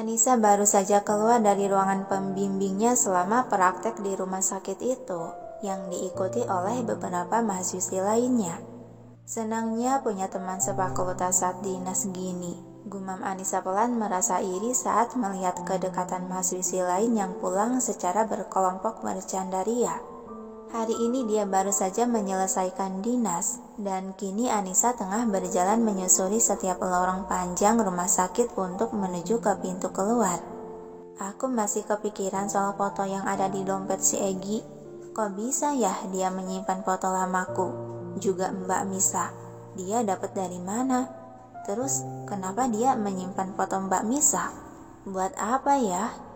Anissa baru saja keluar dari ruangan pembimbingnya selama praktek di rumah sakit itu, yang diikuti oleh beberapa mahasiswi lainnya. Senangnya punya teman sefakultas saat dinas gini, gumam Anissa pelan merasa iri saat melihat kedekatan mahasiswi lain yang pulang secara berkelompok bercanda ria. Hari ini dia baru saja menyelesaikan dinas, dan kini Anissa tengah berjalan menyusuri setiap lorong panjang rumah sakit untuk menuju ke pintu keluar. Aku masih kepikiran soal foto yang ada di dompet si Egi. Kok bisa ya dia menyimpan foto lamaku? Juga Mbak Misa. Dia dapat dari mana? Terus kenapa dia menyimpan foto Mbak Misa? Buat apa ya?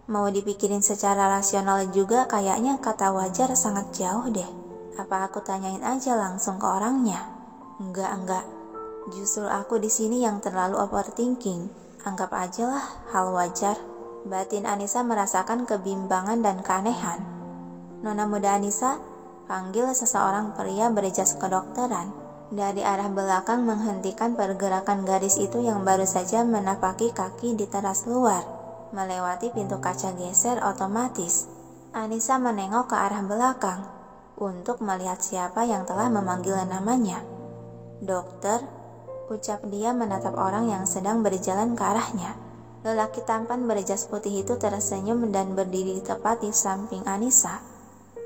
Mau dipikirin secara rasional juga kayaknya kata wajar sangat jauh deh. Apa aku tanyain aja langsung ke orangnya? Enggak. Justru aku di sini yang terlalu overthinking. Anggap aja lah hal wajar. Batin Anissa merasakan kebimbangan dan keanehan. Nona muda Anissa, panggil seseorang pria berjas kedokteran. Dari arah belakang menghentikan pergerakan gadis itu yang baru saja menapaki kaki di teras luar. Melewati pintu kaca geser otomatis, Anissa menengok ke arah belakang untuk melihat siapa yang telah memanggil namanya. Dokter, ucap dia menatap orang yang sedang berjalan ke arahnya. Lelaki tampan berjas putih itu tersenyum dan berdiri tepat di samping Anissa.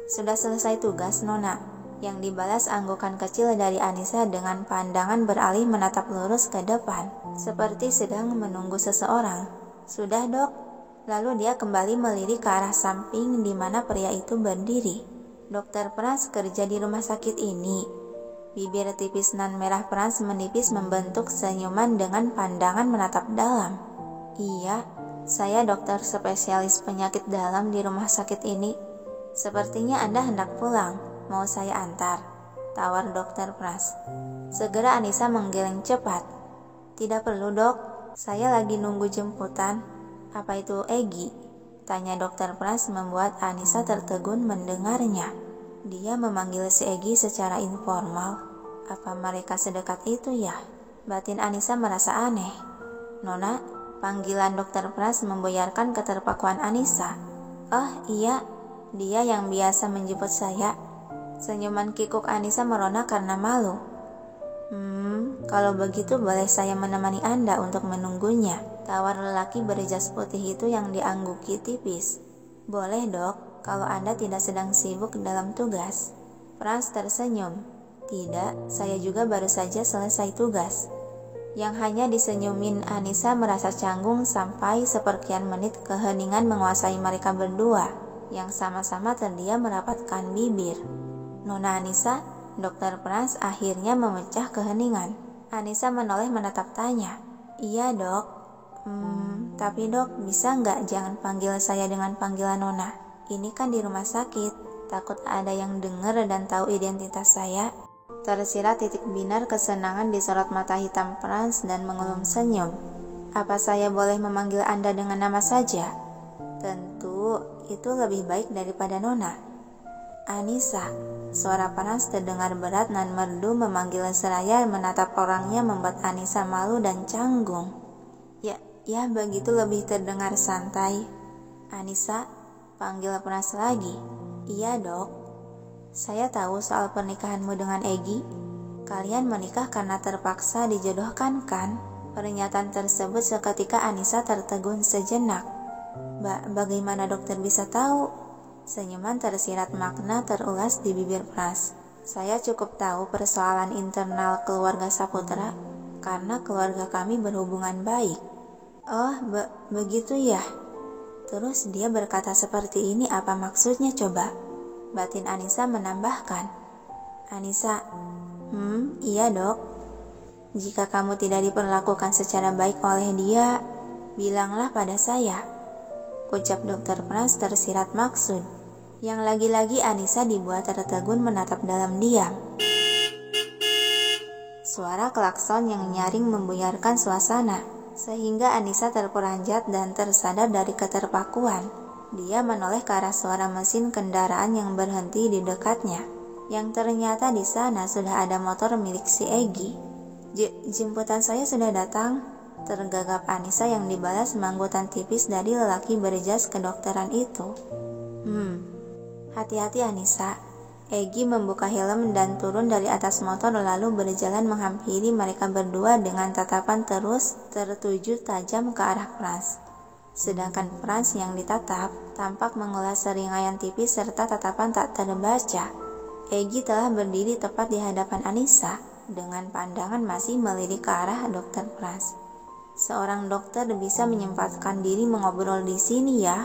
Sudah selesai tugas, Nona, yang dibalas anggukan kecil dari Anissa dengan pandangan beralih menatap lurus ke depan, seperti sedang menunggu seseorang. Sudah, Dok. Lalu dia kembali melirik ke arah samping di mana pria itu berdiri. Dokter Frans kerja di rumah sakit ini. Bibir tipis nan merah Frans menipis membentuk senyuman dengan pandangan menatap dalam. Iya, saya dokter spesialis penyakit dalam di rumah sakit ini. Sepertinya Anda hendak pulang. Mau saya antar? Tawar Dokter Frans. Segera Anissa menggeleng cepat. Tidak perlu, Dok. Saya lagi nunggu jemputan. Apa itu Egi? Tanya Dokter Frans membuat Anissa tertegun mendengarnya. Dia memanggil si Egi secara informal. Apa mereka sedekat itu ya? Batin Anissa merasa aneh. Nona, panggilan Dokter Frans membuyarkan keterpakuan Anissa. Oh iya, dia yang biasa menjemput saya. Senyuman kikuk Anissa merona karena malu. Kalau begitu boleh saya menemani Anda untuk menunggunya, tawar lelaki berjas putih itu yang diangguki tipis. Boleh, Dok, kalau Anda tidak sedang sibuk dalam tugas. Frans tersenyum. Tidak, saya juga baru saja selesai tugas. Yang hanya disenyumin Anissa merasa canggung sampai seperkian menit keheningan menguasai mereka berdua, yang sama-sama terdiam merapatkan bibir. Nona Anissa, Dokter Frans akhirnya memecah keheningan. Anissa menoleh menatap tanya. Iya, Dok. Tapi Dok, bisa nggak jangan panggil saya dengan panggilan Nona? Ini kan di rumah sakit. Takut ada yang dengar dan tahu identitas saya. Tersirat titik binar kesenangan di sorot mata hitam Frans dan mengelum senyum. Apa saya boleh memanggil Anda dengan nama saja? Tentu, itu lebih baik daripada Nona. Anissa, suara Frans terdengar berat dan merdu memanggil seraya menatap orangnya membuat Anissa malu dan canggung. Ya begitu lebih terdengar santai. Anissa, panggil Frans lagi. Iya, Dok. Saya tahu soal pernikahanmu dengan Egi. Kalian menikah karena terpaksa dijodohkan, kan? Pernyataan tersebut seketika Anissa tertegun sejenak. Bagaimana dokter bisa tahu? Senyuman tersirat makna terulas di bibir Frans. Saya cukup tahu persoalan internal keluarga Saputra, karena keluarga kami berhubungan baik. Oh, begitu ya? Terus dia berkata seperti ini apa maksudnya coba? Batin Anissa menambahkan. Anissa, iya, Dok. Jika kamu tidak diperlakukan secara baik oleh dia, bilanglah pada saya. Ucap Dokter Frans tersirat maksud, yang lagi-lagi Anissa dibuat tertegun menatap dalam diam. Suara klakson yang nyaring membuyarkan suasana, sehingga Anissa terperanjat dan tersadar dari keterpakuan. Dia menoleh ke arah suara mesin kendaraan yang berhenti di dekatnya, yang ternyata di sana sudah ada motor milik si Egi. Jemputan saya sudah datang. tergagap Anissa yang dibalas manggutan tipis dari lelaki berjas kedokteran itu. Hati-hati Anissa. Egy membuka helm dan turun dari atas motor lalu berjalan menghampiri mereka berdua dengan tatapan terus tertuju tajam ke arah Frans. Sedangkan Frans yang ditatap tampak mengulas seringayan tipis serta tatapan tak terbaca. Egy telah berdiri tepat di hadapan Anissa dengan pandangan masih melirik ke arah Dokter Frans. Seorang dokter bisa menyempatkan diri mengobrol di sini ya?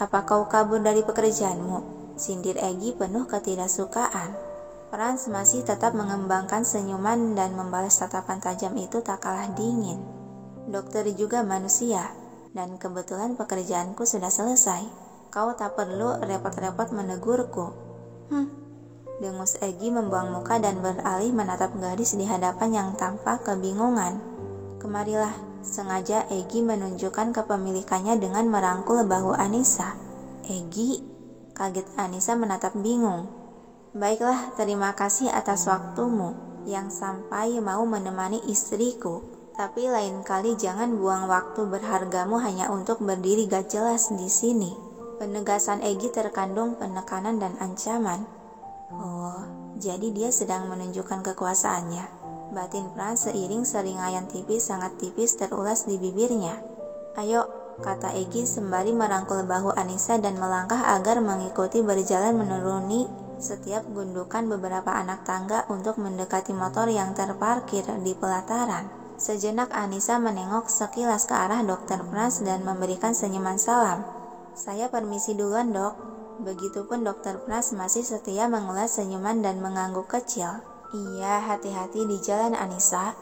Apa kau kabur dari pekerjaanmu? Sindir Egy penuh ketidaksukaan. Frans masih tetap mengembangkan senyuman dan membalas tatapan tajam itu tak kalah dingin. Dokter juga manusia, dan kebetulan pekerjaanku sudah selesai. Kau tak perlu repot-repot menegurku. Dengus Egy membuang muka dan beralih menatap gadis di hadapan yang tampak kebingungan. Kemarilah, sengaja Egy menunjukkan kepemilikannya dengan merangkul bahu Anissa. Egy, kaget Anissa menatap bingung. Baiklah, terima kasih atas waktumu yang sampai mau menemani istriku. Tapi lain kali jangan buang waktu berhargamu hanya untuk berdiri gak jelas di sini. Penegasan Egy terkandung penekanan dan ancaman. Oh, jadi dia sedang menunjukkan kekuasaannya. Batin Frans seiring seringayan tipis sangat tipis terulas di bibirnya. Ayo, kata Egy sembari merangkul bahu Anissa dan melangkah agar mengikuti berjalan menuruni setiap gundukan beberapa anak tangga untuk mendekati motor yang terparkir di pelataran. Sejenak Anissa menengok sekilas ke arah Dokter Frans dan memberikan senyuman salam. Saya permisi duluan dok. Begitupun Dokter Frans masih setia mengulas senyuman dan mengangguk kecil. Iya, hati-hati di jalan Anissa.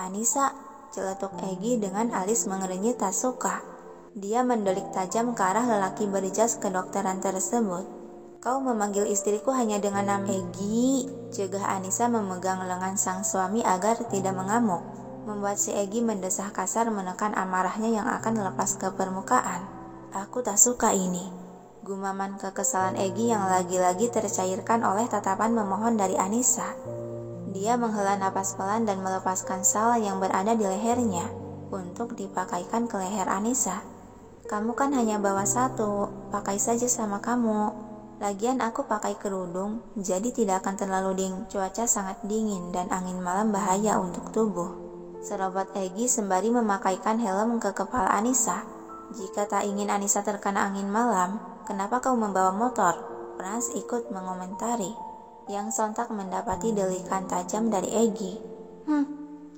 Anissa, celetuk Egy dengan alis mengerenyit tak suka. Dia mendelik tajam ke arah lelaki berjas kedokteran tersebut. Kau memanggil istriku hanya dengan nama Egy, cegah Anissa memegang lengan sang suami agar tidak mengamuk. Membuat si Egy mendesah kasar menekan amarahnya yang akan lepas ke permukaan. Aku tak suka ini. Gumaman kekesalan Egy yang lagi-lagi tercairkan oleh tatapan memohon dari Anissa. Dia menghela napas pelan dan melepaskan sal yang berada di lehernya untuk dipakaikan ke leher Anissa. Kamu kan hanya bawa satu, pakai saja sama kamu. Lagian aku pakai kerudung, jadi tidak akan terlalu dingin. Cuaca sangat dingin dan angin malam bahaya untuk tubuh. Serobot Egy sembari memakaikan helm ke kepala Anissa. Jika tak ingin Anissa terkena angin malam, kenapa kau membawa motor? Frans ikut mengomentari, yang sontak mendapati delikan tajam dari Egy.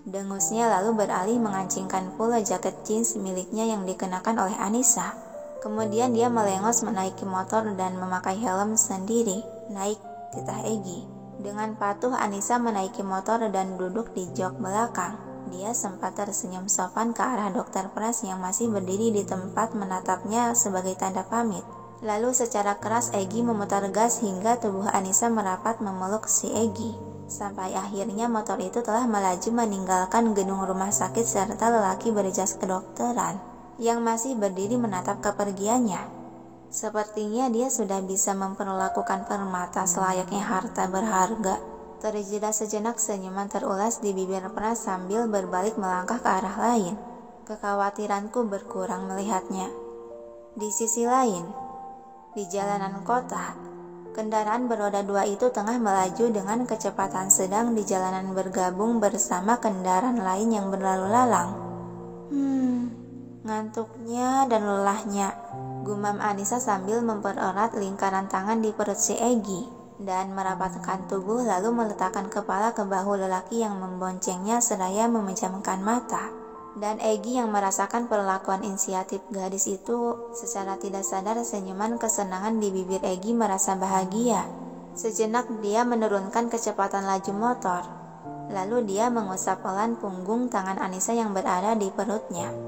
Dengusnya lalu beralih mengancingkan pula jaket jeans miliknya yang dikenakan oleh Anissa. Kemudian dia melengos menaiki motor dan memakai helm sendiri. Naik, titah Egy. Dengan patuh Anissa menaiki motor dan duduk di jok belakang. Dia sempat tersenyum sopan ke arah Dokter Frans yang masih berdiri di tempat menatapnya sebagai tanda pamit. Lalu secara keras Egy memutar gas hingga tubuh Anissa merapat memeluk si Egy. Sampai akhirnya motor itu telah melaju meninggalkan gedung rumah sakit serta lelaki berjas kedokteran yang masih berdiri menatap kepergiannya. Sepertinya dia sudah bisa memperlakukan permata selayaknya harta berharga. Terjeda sejenak senyuman terulas di bibir Frans sambil berbalik melangkah ke arah lain. Kekhawatiranku berkurang melihatnya. Di sisi lain, di jalanan kota, kendaraan beroda dua itu tengah melaju dengan kecepatan sedang di jalanan bergabung bersama kendaraan lain yang berlalu lalang. Ngantuknya dan lelahnya, gumam Anissa sambil mempererat lingkaran tangan di perut si Egy dan merapatkan tubuh lalu meletakkan kepala ke bahu lelaki yang memboncengnya seraya memejamkan mata. Dan Egy yang merasakan perlakuan inisiatif gadis itu, secara tidak sadar senyuman kesenangan di bibir Egy merasa bahagia. Sejenak dia menurunkan kecepatan laju motor. Lalu dia mengusap pelan punggung tangan Anissa yang berada di perutnya.